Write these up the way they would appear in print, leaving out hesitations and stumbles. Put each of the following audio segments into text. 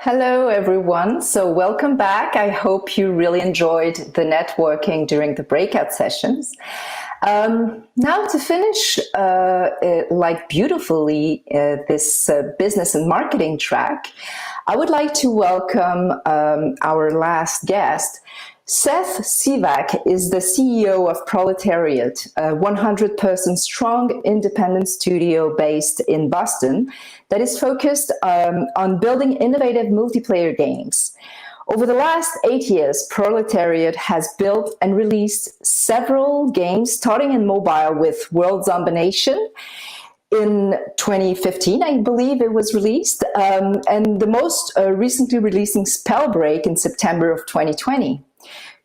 Hello, everyone. So welcome back. I hope you really enjoyed the networking during the breakout sessions. Now to finish beautifully this business and marketing track, I would like to welcome our last guest. Seth Sivak is the CEO of Proletariat, a 100-person strong independent studio based in Boston that is focused on building innovative multiplayer games. Over the last 8 years, Proletariat has built and released several games, starting in mobile with World Zombination. In 2015, I believe it was released, and the most recently releasing Spellbreak in September of 2020.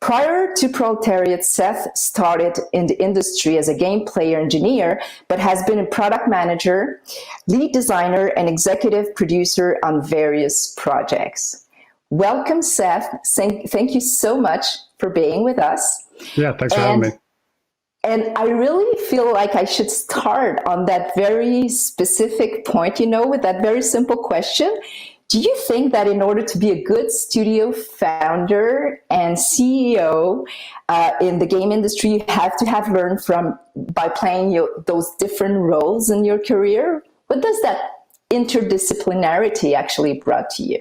Prior to Proletariat, Seth started in the industry as a game player engineer, but has been a product manager, lead designer, and executive producer on various projects. Welcome, Seth. Thank you so much for being with us. Yeah, thanks for having me. And I really feel like I should start on that very specific point, with that very simple question. Do you think that in order to be a good studio founder and CEO in the game industry, you have to have learned by playing those different roles in your career? What does that interdisciplinarity actually brought to you?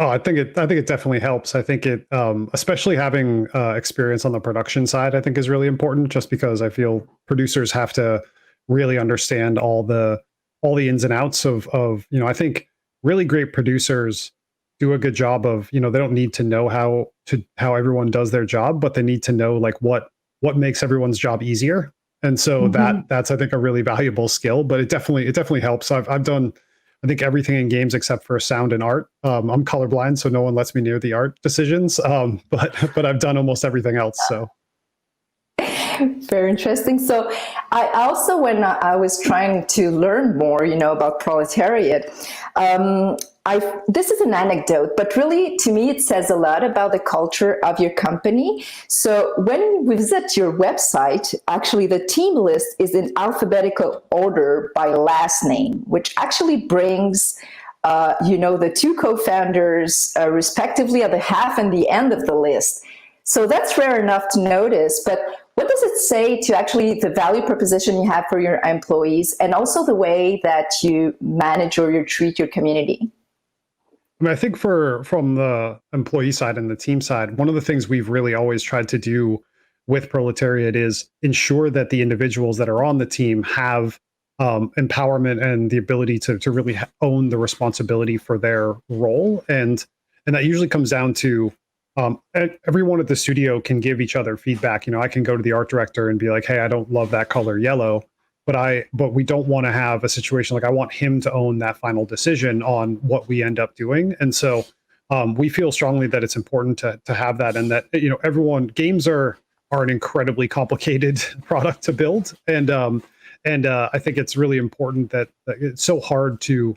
Oh, I think it definitely helps. I think it, especially having experience on the production side, I think is really important. Just because I feel producers have to really understand all the ins and outs of I think really great producers do a good job of they don't need to know how everyone does their job, but they need to know like what makes everyone's job easier. And so that's I think a really valuable skill. But it definitely helps. I've done I think everything in games except for sound and art. I'm colorblind, so no one lets me near the art decisions. But I've done almost everything else. So very interesting. So I also, when I was trying to learn more, about Proletariat, this is an anecdote, but really to me it says a lot about the culture of your company. So when we visit your website, actually the team list is in alphabetical order by last name, which actually brings the two co-founders respectively at the half and the end of the list. So that's rare enough to notice, but what does it say to actually the value proposition you have for your employees and also the way that you manage or you treat your community? I mean, I think from the employee side and the team side, one of the things we've really always tried to do with Proletariat is ensure that the individuals that are on the team have empowerment and the ability to really own the responsibility for their role. And that usually comes down to everyone at the studio can give each other feedback. I can go to the art director and be like, hey, I don't love that color yellow, but we don't want to have a situation like I want him to own that final decision on what we end up doing. And so we feel strongly that it's important to have that, and that games are an incredibly complicated product to build, and I think it's really important that it's so hard to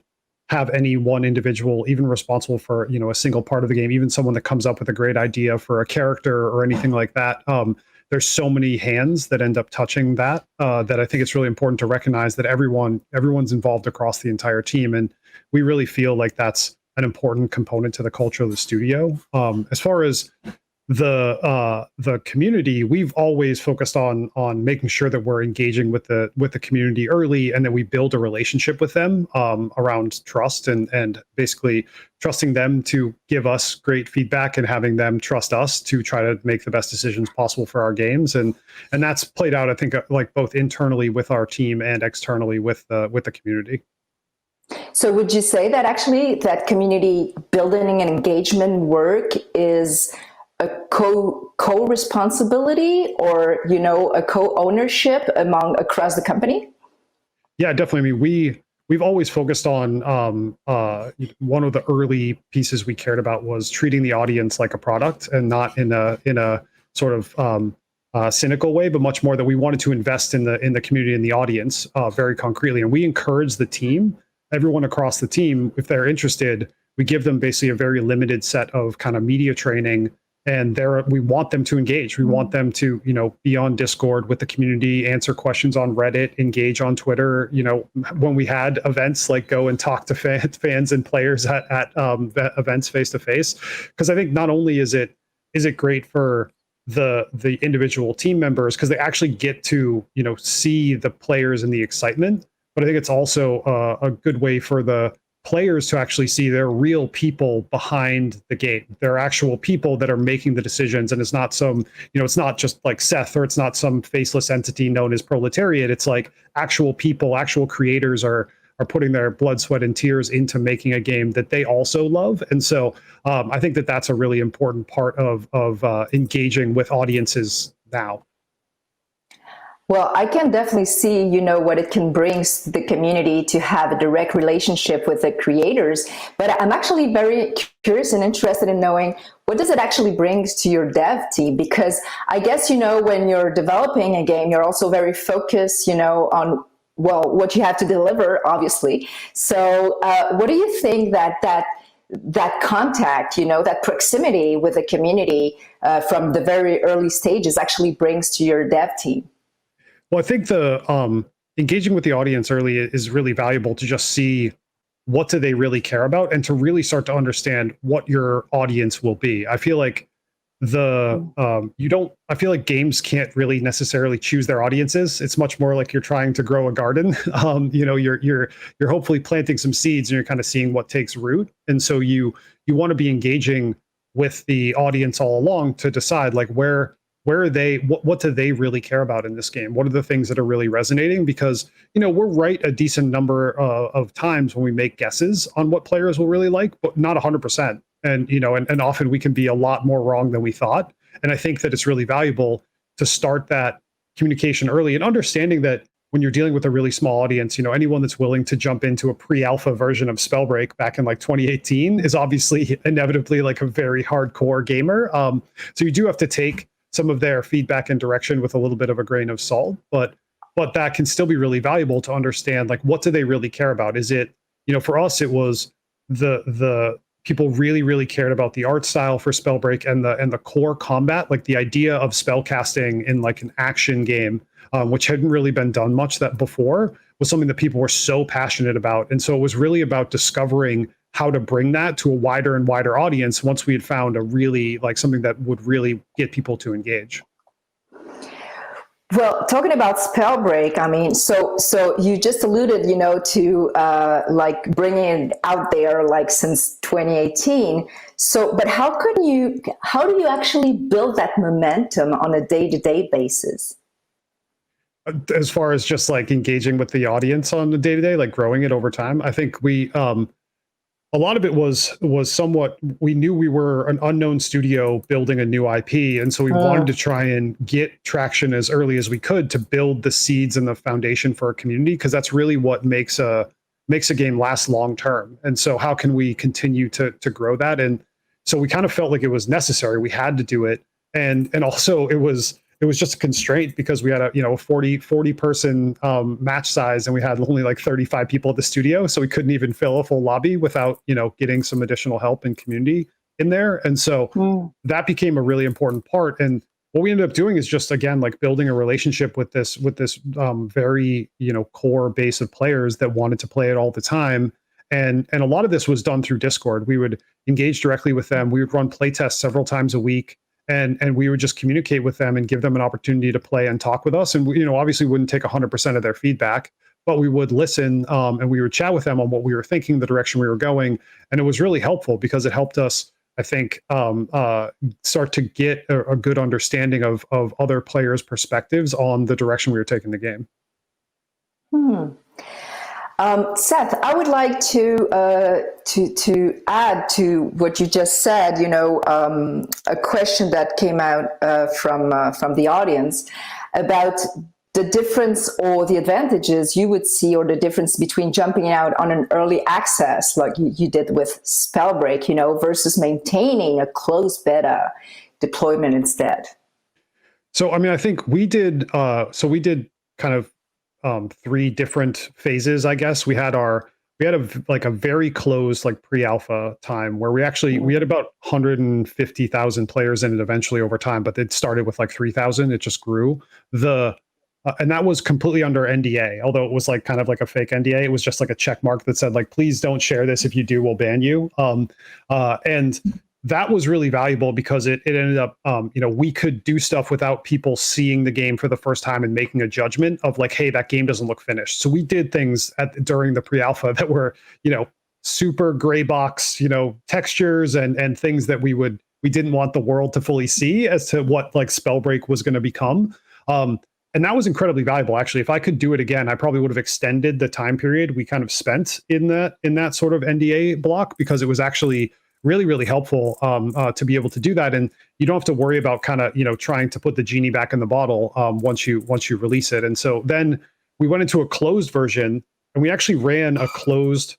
have any one individual even responsible for a single part of the game, even someone that comes up with a great idea for a character or anything like that. There's so many hands that end up touching that that I think it's really important to recognize that everyone's involved across the entire team, and we really feel like that's an important component to the culture of the studio. As far as the community, we've always focused on making sure that we're engaging with the community early, and that we build a relationship with them around trust and basically trusting them to give us great feedback and having them trust us to try to make the best decisions possible for our games. And that's played out, I think, like both internally with our team and externally with the community. So would you say that actually that community building and engagement work is a co-responsibility or a co-ownership across the company? Yeah, definitely. I mean, we've always focused on one of the early pieces we cared about was treating the audience like a product, and not in a sort of cynical way, but much more that we wanted to invest in the community and the audience very concretely. And we encourage the team, everyone across the team, if they're interested, we give them basically a very limited set of kind of media training and we want them to engage. We want them to, be on Discord with the community, answer questions on Reddit, engage on Twitter. When we had events, like go and talk to fans and players at events face to face. Because I think not only is it great for the individual team members, because they actually get to see the players and the excitement, but I think it's also a good way for the players to actually see they're real people behind the game. They're actual people that are making the decisions, and it's not it's not just like Seth, or it's not some faceless entity known as Proletariat. It's like actual people, actual creators are putting their blood, sweat, and tears into making a game that they also love. And so I think that that's a really important part of engaging with audiences now. Well, I can definitely see, what it can bring the community to have a direct relationship with the creators. But I'm actually very curious and interested in knowing, what does it actually bring to your dev team? Because I guess, when you're developing a game, you're also very focused, on, well, what you have to deliver, obviously. So what do you think that contact, that proximity with the community from the very early stages actually brings to your dev team? Well, I think the engaging with the audience early is really valuable to just see what do they really care about, and to really start to understand what your audience will be. I feel like I feel like games can't really necessarily choose their audiences. It's much more like you're trying to grow a garden. You're hopefully planting some seeds, and you're kind of seeing what takes root. And so you want to be engaging with the audience all along to decide like where are they, what do they really care about in this game? What are the things that are really resonating? Because, we're right a decent number of times when we make guesses on what players will really like, but not 100%. And, and often we can be a lot more wrong than we thought. And I think that it's really valuable to start that communication early, and understanding that when you're dealing with a really small audience, anyone that's willing to jump into a pre-alpha version of Spellbreak back in like 2018 is obviously inevitably like a very hardcore gamer. So you do have to take some of their feedback and direction with a little bit of a grain of salt, but that can still be really valuable to understand, like, what do they really care about? Is it, for us, it was the people really, really cared about the art style for Spellbreak and the core combat, like the idea of spell casting in like an action game, which hadn't really been done much that before, was something that people were so passionate about. And so it was really about discovering how to bring that to a wider and wider audience once we had found a really like something that would really get people to engage. Well, talking about Spellbreak, I mean, so you just alluded, to like bringing it out there like since 2018. So, but how do you actually build that momentum on a day-to-day basis? As far as just like engaging with the audience on the day-to-day, like growing it over time, I think we a lot of it was somewhat, we knew we were an unknown studio building a new IP. And so we wanted to try and get traction as early as we could to build the seeds and the foundation for our community, because that's really what makes a game last long term. And so how can we continue to grow that? And so we kind of felt like it was necessary. We had to do it. And also it was just a constraint because we had a 40 person match size, and we had only like 35 people at the studio. So we couldn't even fill a full lobby without, getting some additional help and community in there. And so that became a really important part. And what we ended up doing is just, again, like building a relationship with this very, core base of players that wanted to play it all the time. And a lot of this was done through Discord. We would engage directly with them. We would run playtests several times a week. And we would just communicate with them and give them an opportunity to play and talk with us. And we, obviously wouldn't take 100% of their feedback, but we would listen and we would chat with them on what we were thinking, the direction we were going. And it was really helpful because it helped us, I think, start to get a good understanding of other players' perspectives on the direction we were taking the game. Seth, I would like to add to what you just said. A question that came out from the audience about the difference or the advantages you would see, or the difference between jumping out on an early access like you did with Spellbreak, versus maintaining a closed beta deployment instead. So, I mean, I think we did. We did kind of 3 different phases, I guess. We had our we had a very closed like pre-alpha time where we had about 150,000 players in it eventually over time, but it started with like 3,000. It just grew. And that was completely under NDA, although it was like kind of like a fake NDA. It was just like a check mark that said like, please don't share this. If you do, we'll ban you. And that was really valuable because it ended up, we could do stuff without people seeing the game for the first time and making a judgment of like, hey, that game doesn't look finished. So we did things during the pre-alpha that were, super gray box, textures and things that we didn't want the world to fully see as to what like Spellbreak was going to become. And that was incredibly valuable. Actually, if I could do it again, I probably would have extended the time period we kind of spent in that sort of NDA block, because it was actually really, really helpful to be able to do that. And you don't have to worry about kind of, trying to put the genie back in the bottle once you release it. And so then we went into a closed version, and we actually ran a closed,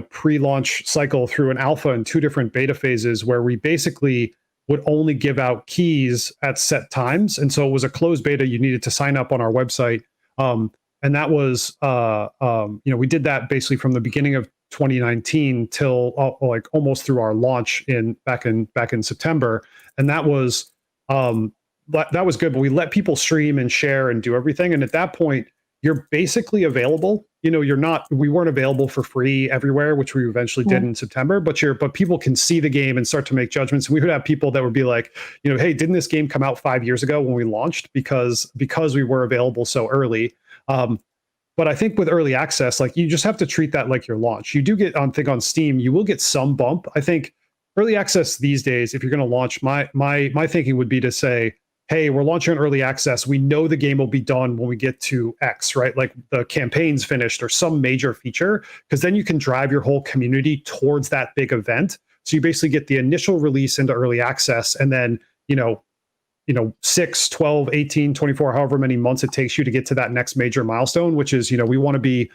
pre-launch cycle through an alpha and 2 different beta phases where we basically would only give out keys at set times. And so it was a closed beta. You needed to sign up on our website. And that was, we did that basically from the beginning of 2019 till like almost through our launch back in September. And that was good, but we let people stream and share and do everything. And at that point, you're basically available. We weren't available for free everywhere, which we eventually did in September, but people can see the game and start to make judgments. We would have people that would be like, hey, didn't this game come out 5 years ago when we launched? Because we were available so early. But I think with early access, like you just have to treat that like your launch. You do get on Steam, you will get some bump. I think early access these days, if you're going to launch, my thinking would be to say, hey, we're launching early access. We know the game will be done when we get to X, right? Like the campaign's finished or some major feature, because then you can drive your whole community towards that big event. So you basically get the initial release into early access, and then, 6, 12, 18, 24, however many months it takes you to get to that next major milestone, which is, we want to be,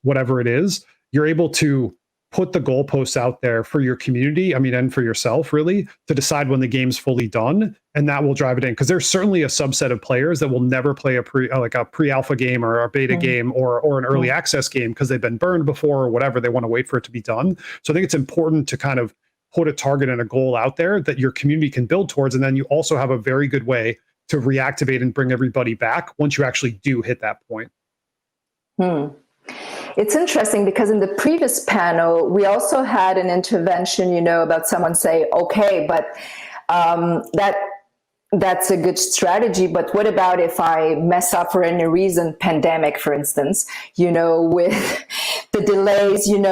whatever it is, you're able to put the goalposts out there for your community, and for yourself really, to decide when the game's fully done, and that will drive it in. Because there's certainly a subset of players that will never play a pre-alpha game or a beta game or an early access game because they've been burned before or whatever. They want to wait for it to be done. So I think it's important to kind of put a target and a goal out there that your community can build towards, and then you also have a very good way to reactivate and bring everybody back once you actually do hit that point. It's interesting because in the previous panel, we also had an intervention, about someone say, okay, but that's a good strategy, but what about if I mess up for any reason, pandemic, for instance, with the delays, and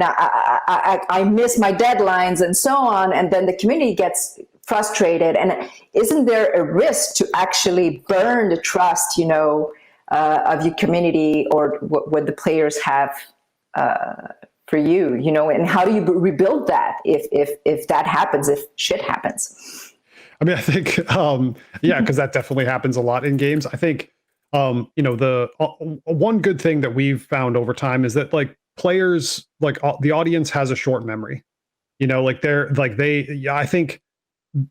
I miss my deadlines and so on, and then the community gets frustrated. And isn't there a risk to actually burn the trust, of your community or what the players have for you, and how do you rebuild that if that happens, if shit happens? I think, because that definitely happens a lot in games. I think, the one good thing that we've found over time is that like players, like the audience has a short memory, I think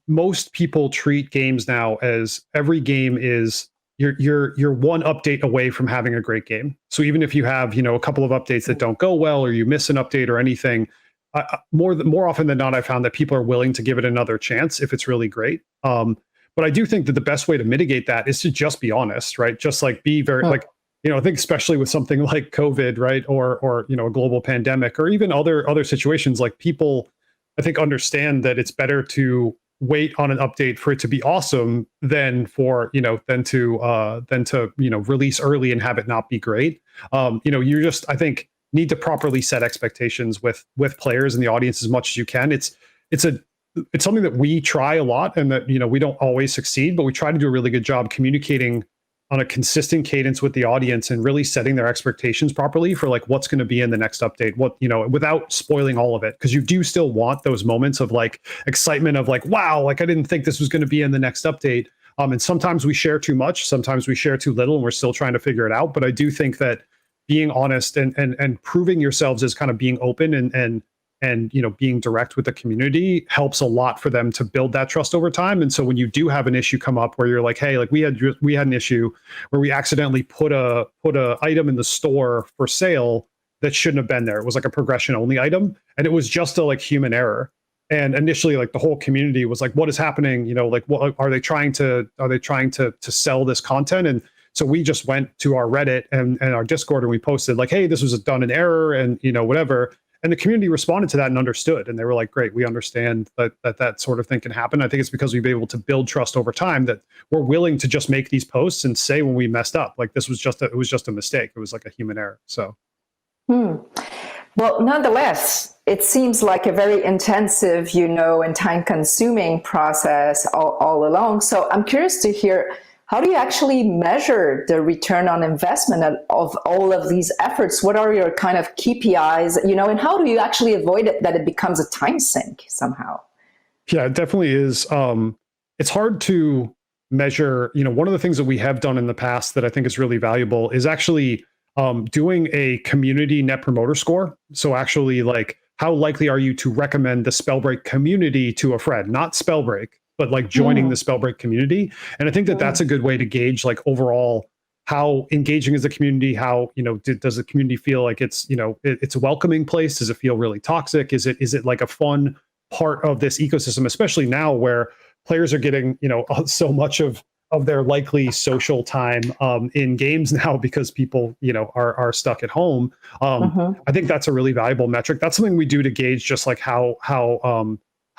most people treat games now as every game is you're one update away from having a great game. So even if you have, a couple of updates that don't go well, or you miss an update or anything, more often than not, I found that people are willing to give it another chance if it's really great. But I do think that the best way to mitigate that is to just be honest, right? Just like be very I think especially with something like COVID, right, or a global pandemic, or even other situations, like people, I think, understand that it's better to wait on an update for it to be awesome than to release early and have it not be great. You just, I think, need to properly set expectations with players and the audience as much as you can. It's something that we try a lot, and that we don't always succeed, but we try to do a really good job communicating on a consistent cadence with the audience and really setting their expectations properly for like what's going to be in the next update, without spoiling all of it, because you do still want those moments of like excitement of like, wow, like I didn't think this was going to be in the next update. And sometimes we share too much, sometimes we share too little, and we're still trying to figure it out. But I do think that being honest and proving yourselves as kind of being open and being direct with the community helps a lot for them to build that trust over time. And so when you do have an issue come up where you're like, hey, like we had an issue where we accidentally put a item in the store for sale, that shouldn't have been there. It was like a progression only item, and it was just a like human error. And initially, like the whole community was like, "What is happening? You know, like what are they trying to sell this content?" And so we just went to our Reddit and our Discord, and we posted like, "Hey, this was done in error," and whatever. And the community responded to that and understood, and they were like, "Great, we understand that sort of thing can happen." I think it's because we've been able to build trust over time that we're willing to just make these posts and say when we messed up, like this was just it was just a mistake. It was like a human error. So. Well, nonetheless, it seems like a very intensive, and time-consuming process all along. So I'm curious to hear, how do you actually measure the return on investment of all of these efforts? What are your kind of KPIs, and how do you actually avoid it that it becomes a time sink somehow? Yeah, it definitely is. It's hard to measure. One of the things that we have done in the past that I think is really valuable is actually doing a community net promoter score. So actually, like, how likely are you to recommend the Spellbreak community to a friend? Not Spellbreak, but like joining the Spellbreak community. And I think that that's a good way to gauge like overall how engaging is the community. How does the community feel like it's it's a welcoming place? Does it feel really toxic? Is it like a fun part of this ecosystem, especially now where players are getting so much of their likely social time in games now because people are stuck at home. I think that's a really valuable metric. That's something we do to gauge just like how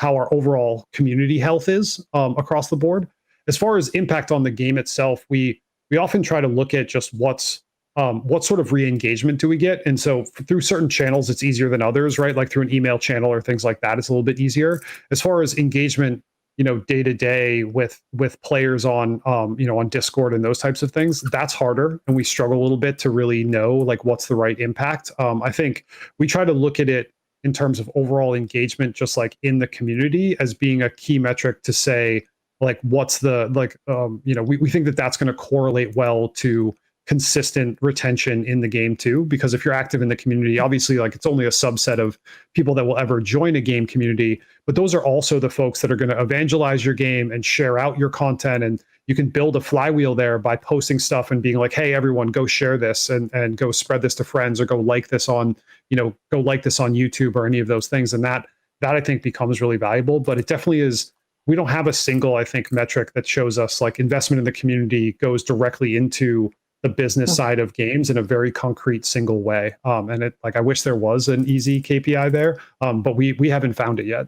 our overall community health is across the board. As far as impact on the game itself, we often try to look at just what sort of re-engagement do we get. And so through certain channels, it's easier than others, right? Like through an email channel or things like that, it's a little bit easier. As far as engagement, day to day with players on on Discord and those types of things, that's harder, and we struggle a little bit to really know like what's the right impact. I think we try to look at it in terms of overall engagement, just like in the community, as being a key metric to say like what's the we think that that's going to correlate well to consistent retention in the game too, because if you're active in the community, obviously like it's only a subset of people that will ever join a game community, but those are also the folks that are going to evangelize your game and share out your content. And you can build a flywheel there by posting stuff and being like, hey, everyone, go share this and go spread this to friends, or go like this on YouTube or any of those things. And that I think becomes really valuable. But it definitely is, we don't have a single, I think, metric that shows us like investment in the community goes directly into the business side of games in a very concrete single way. And it, like, I wish there was an easy KPI there, but we haven't found it yet.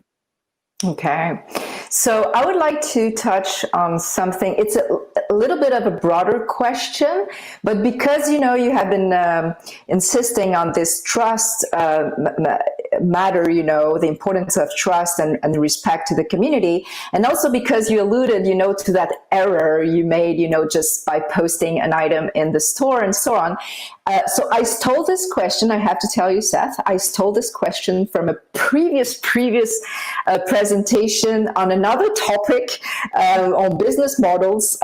Okay. So I would like to touch on something. It's a little bit of a broader question, but because, you have been insisting on this trust matter, the importance of trust and respect to the community. And also because you alluded, to that error you made, just by posting an item in the store and so on. So I stole this question. I have to tell you, Seth, I stole this question from a previous presentation on another topic on business models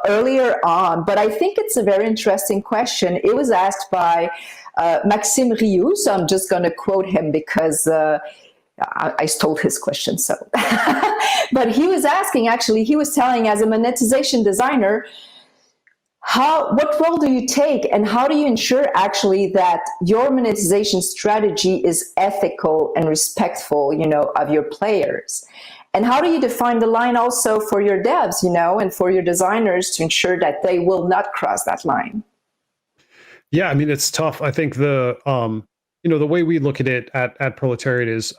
earlier on. But I think it's a very interesting question. It was asked by Maxime Rioux, so I'm just going to quote him because I stole his question. So, but he was asking, actually, he was telling, as a monetization designer, what role do you take, and how do you ensure actually that your monetization strategy is ethical and respectful, of your players? And how do you define the line also for your devs, and for your designers to ensure that they will not cross that line? Yeah, I mean, it's tough. I think the way we look at it at Proletariat is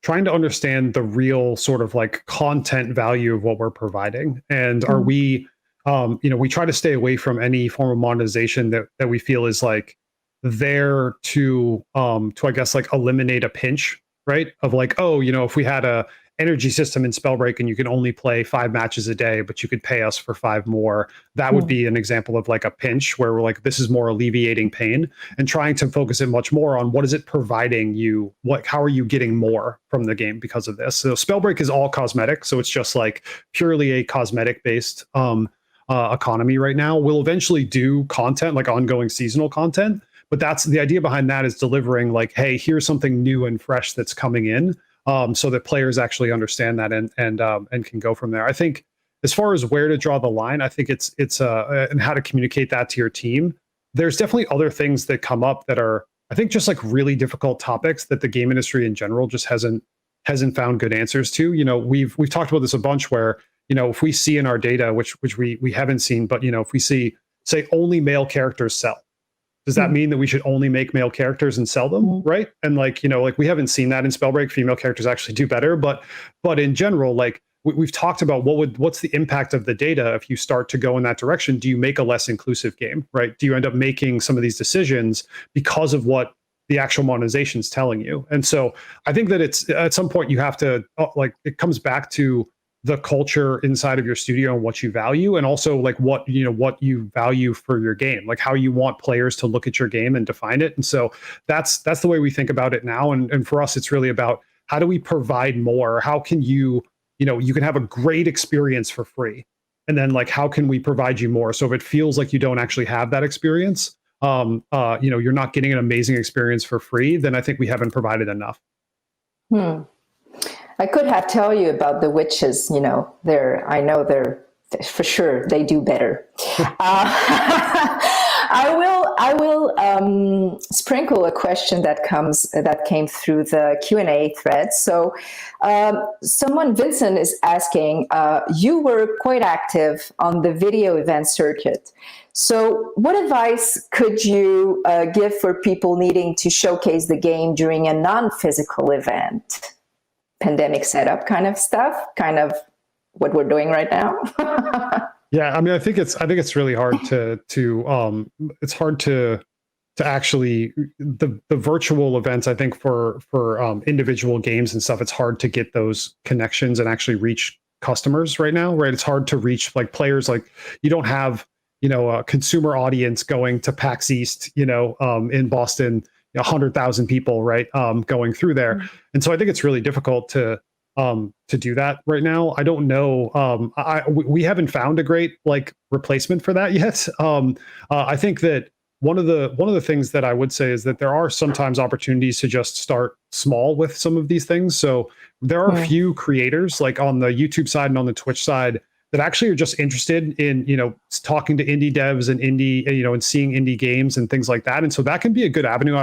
trying to understand the real sort of like content value of what we're providing. And are we, we try to stay away from any form of monetization that we feel is like there to I guess like eliminate a pinch, right? Of like, oh, if we had a energy system in Spellbreak and you can only play 5 matches a day, but you could pay us for 5 more, that would be an example of like a pinch where we're like, this is more alleviating pain, and trying to focus it much more on what is it providing you, how are you getting more from the game because of this. So Spellbreak is all cosmetic, so it's just like purely a cosmetic based economy right now. We'll eventually do content, like ongoing seasonal content, but that's the idea behind that, is delivering like, hey, here's something new and fresh that's coming in, so that players actually understand that and can go from there. I think as far as where to draw the line, I think it's and how to communicate that to your team. There's definitely other things that come up that are, I think just like really difficult topics that the game industry in general just hasn't found good answers to. We've talked about this a bunch where, if we see in our data, which we haven't seen, but if we see, say, only male characters sell, does that mean that we should only make male characters and sell them, right? And like we haven't seen that in Spellbreak. Female characters actually do better, but in general, like we've talked about what's the impact of the data if you start to go in that direction. Do you make a less inclusive game, right? Do you end up making some of these decisions because of what the actual monetization is telling you? And so I think that it's at some point you have to it comes back to the culture inside of your studio and what you value, and also like what you value for your game, like how you want players to look at your game and define it. And so that's the way we think about it now. And for us, it's really about how do we provide more? How can you can have a great experience for free, and then like how can we provide you more? So if it feels like you don't actually have that experience, you're not getting an amazing experience for free, then I think we haven't provided enough. I could have tell you about the witches, I know they're for sure, they do better. I will sprinkle a question that came through the Q&A thread. So Vincent is asking, you were quite active on the video event circuit. So what advice could you give for people needing to showcase the game during a non-physical event? Pandemic setup kind of stuff, kind of what we're doing right now. Yeah, I mean, I think it's really hard to actually the virtual events. I think for individual games and stuff, it's hard to get those connections and actually reach customers right now, right? It's hard to reach like players. Like you don't have a consumer audience going to PAX East, in Boston. 100,000 people, right, going through there. And so I think it's really difficult to do that right now. I don't know. We haven't found a great like replacement for that yet. I think that one of the things that I would say is that there are sometimes opportunities to just start small with some of these things. So there are a few creators like on the YouTube side and on the Twitch side that actually are just interested in, talking to indie devs and and seeing indie games and things like that. And so that can be a good avenue.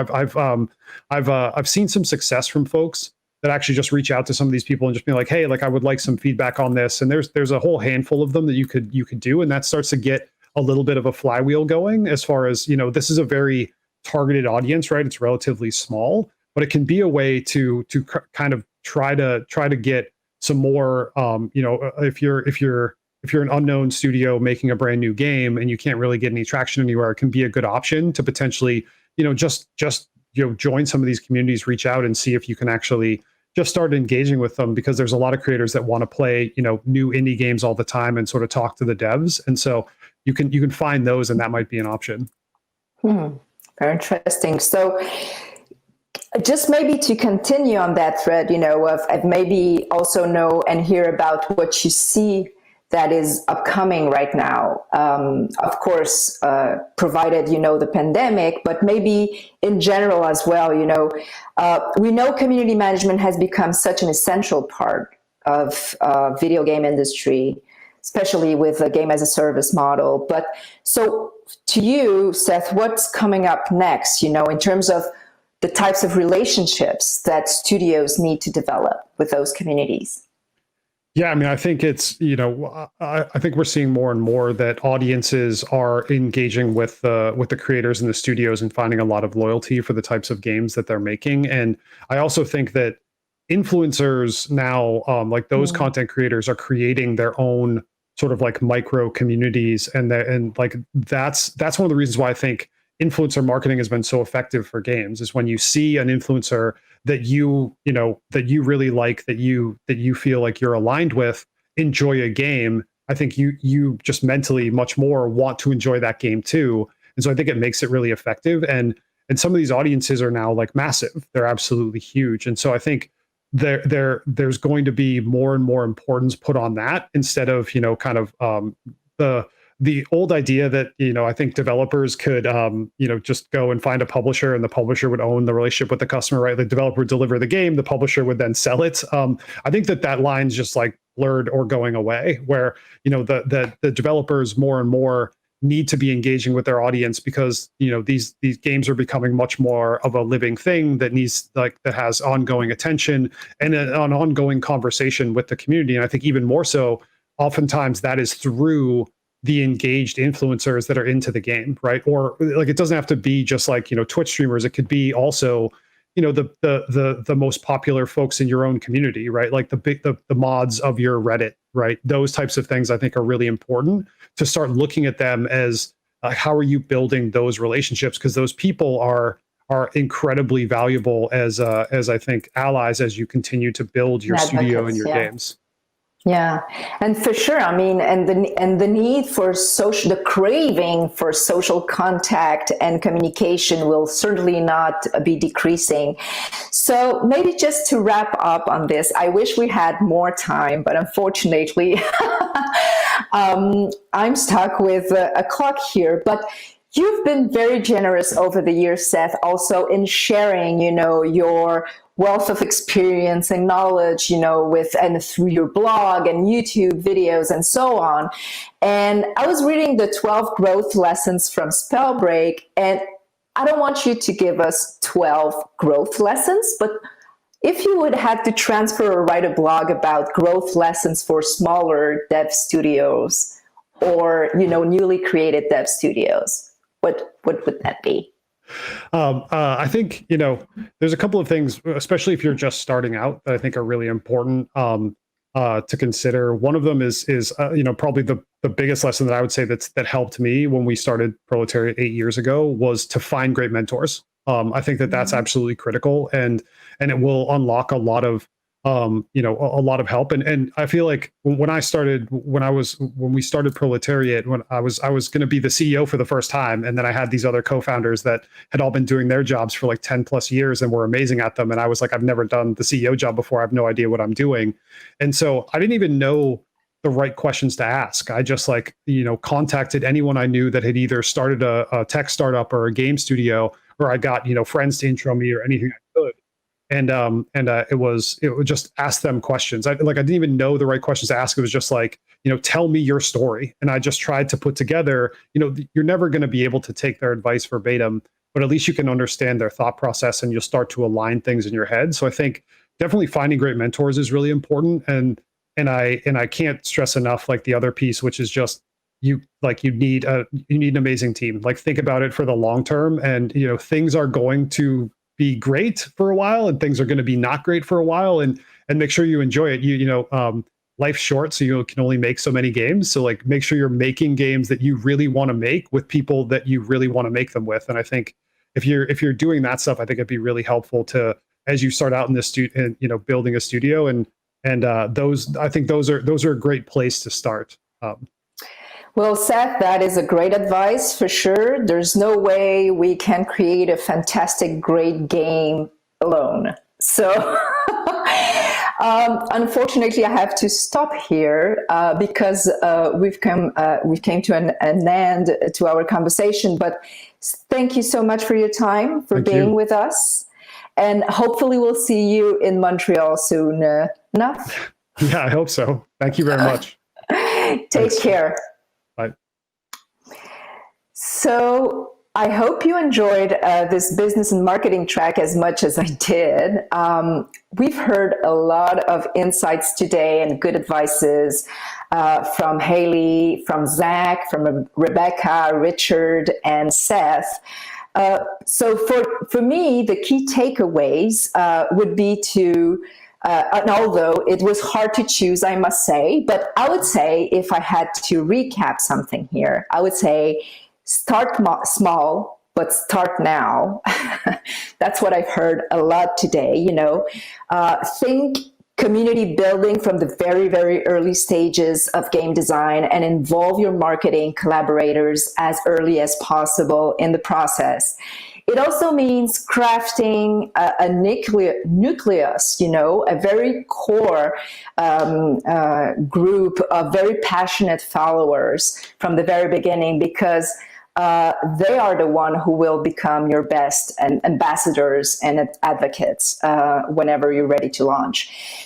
I've seen some success from folks that actually just reach out to some of these people and just be like, hey, like I would like some feedback on this. And there's a whole handful of them that you could do. And that starts to get a little bit of a flywheel going as far as, this is a very targeted audience, right? It's relatively small, but it can be a way to kind of try to get some more, if you're an unknown studio making a brand new game and you can't really get any traction anywhere, it can be a good option to potentially, just join some of these communities, reach out and see if you can actually just start engaging with them, because there's a lot of creators that want to play, new indie games all the time and sort of talk to the devs. And so you can find those, and that might be an option. Very interesting. So just maybe to continue on that thread, of maybe also know and hear about what you see that is upcoming right now. Of course, provided the pandemic, but maybe in general as well. We know community management has become such an essential part of video game industry, especially with the game as a service model. But so to you, Seth, what's coming up next? In terms of the types of relationships that studios need to develop with those communities. Yeah, I mean, I think it's, I think we're seeing more and more that audiences are engaging with the creators and the studios and finding a lot of loyalty for the types of games that they're making. And I also think that influencers now, like those content creators, are creating their own sort of like micro communities, and like that's one of the reasons why I think influencer marketing has been so effective for games, is when you see an influencer that you really like, that you feel like you're aligned with, enjoy a game, I think you just mentally much more want to enjoy that game too. And so I think it makes it really effective. And some of these audiences are now like massive. They're absolutely huge. And so I think there's going to be more and more importance put on that, instead of, kind of the old idea that, I think developers could, just go and find a publisher, and the publisher would own the relationship with the customer, right? The developer would deliver the game, the publisher would then sell it. I think that line's just like blurred or going away, where, the developers more and more need to be engaging with their audience because, you know, these games are becoming much more of a living thing that needs, like, that has ongoing attention and an ongoing conversation with the community. And I think even more so, oftentimes that is through the engaged influencers that are into the game, right? Or like, it doesn't have to be just like, you know, Twitch streamers. It could be also, you know, the most popular folks in your own community, right? Like the mods of your Reddit, right? Those types of things I think are really important to start looking at them as how are you building those relationships? Because those people are incredibly valuable as I think allies as you continue to build your studio and your games. Yeah, and for sure, I mean, and the need for social, the craving for social contact and communication will certainly not be decreasing. So maybe just to wrap up on this, I wish we had more time, but unfortunately, I'm stuck with a clock here. But you've been very generous over the years, Seth, also in sharing, you know, your wealth of experience and knowledge, you know, with and through your blog and YouTube videos and so on. And I was reading the 12 growth lessons from Spellbreak, and I don't want you to give us 12 growth lessons, but if you would have to transfer or write a blog about growth lessons for smaller dev studios or, you know, newly created dev studios, what would that be? I think, you know, there's a couple of things, especially if you're just starting out, that I think are really important to consider. One of them is you know, probably the biggest lesson that I would say that helped me when we started Proletariat 8 years ago was to find great mentors. I think that's absolutely critical, and it will unlock a lot of you know, a lot of help. And I feel like when we started Proletariat, when I was going to be the CEO for the first time, and then I had these other co-founders that had all been doing their jobs for like 10 plus years and were amazing at them. And I was like, I've never done the CEO job before. I have no idea what I'm doing. And so I didn't even know the right questions to ask. I just, like, you know, contacted anyone I knew that had either started a tech startup or a game studio, or I got, you know, friends to intro me or anything I could. And it would just ask them questions. I didn't even know the right questions to ask. It was just like, you know, tell me your story. And I just tried to put together, you know, you're never going to be able to take their advice verbatim, but at least you can understand their thought process and you'll start to align things in your head. So I think definitely finding great mentors is really important. And I can't stress enough, like, the other piece, which is just you need an amazing team. Like, think about it for the long term, and, you know, things are going to be great for a while and things are going to be not great for a while, and make sure you enjoy it. You know, life's short, so you can only make so many games. So, like, make sure you're making games that you really want to make with people that you really want to make them with. And I think if you're doing that stuff, I think it'd be really helpful to, as you start out in this you know, building a studio, and those, I think those are a great place to start. Well, Seth, that is a great advice for sure. There's no way we can create a fantastic, great game alone. So unfortunately, I have to stop here because we've came to an end to our conversation. But thank you so much for your time, for being with us. And hopefully we'll see you in Montreal soon enough. Yeah, I hope so. Thank you very much. Take care. Bye. So I hope you enjoyed this business and marketing track as much as I did. We've heard a lot of insights today and good advices from Haley, from Zach, from Rebecca, Richard, and Seth. So for me, the key takeaways would be to, and although it was hard to choose, I must say, but I would say if I had to recap something here, I would say start small, but start now. That's what I've heard a lot today. You know, think community building from the very, very early stages of game design and involve your marketing collaborators as early as possible in the process. It also means crafting a nucleus, you know, a very core group of very passionate followers from the very beginning, because they are the one who will become your best ambassadors and advocates whenever you're ready to launch.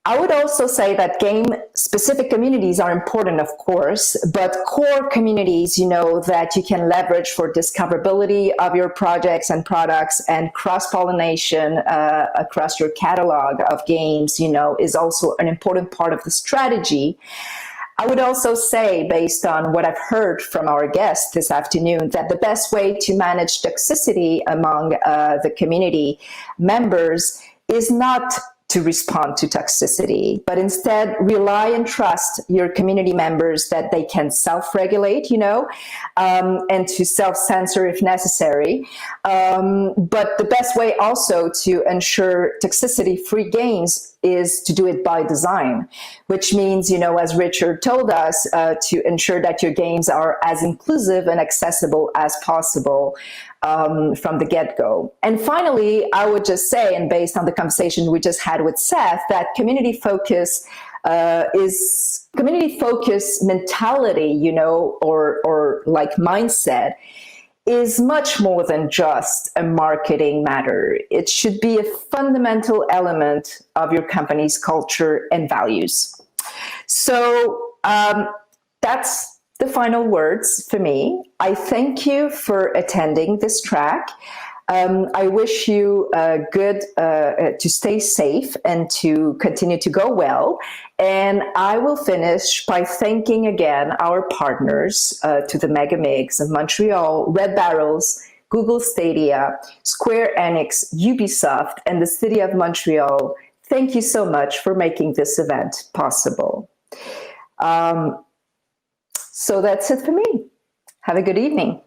I would also say that game Specific communities are important, of course, but core communities, that you can leverage for discoverability of your projects and products, and cross-pollination across your catalog of games, is also an important part of the strategy. I would also say, based on what I've heard from our guests this afternoon, that the best way to manage toxicity among the community members is not to respond to toxicity, but instead rely and trust your community members that they can self-regulate, and to self-censor if necessary. But the best way also to ensure toxicity-free games is to do it by design, which means, as Richard told us, to ensure that your games are as inclusive and accessible as possible from the get-go. And finally, I would just say, and based on the conversation we just had with Seth, that community focus mentality, or like mindset, is much more than just a marketing matter. It should be a fundamental element of your company's culture and values. So that's the final words for me. I thank you for attending this track. I wish you to stay safe and to continue to go well. And I will finish by thanking again our partners to the MEGAMIGS of Montreal, Red Barrels, Google Stadia, Square Enix, Ubisoft, and the City of Montreal. Thank you so much for making this event possible. So that's it for me. Have a good evening.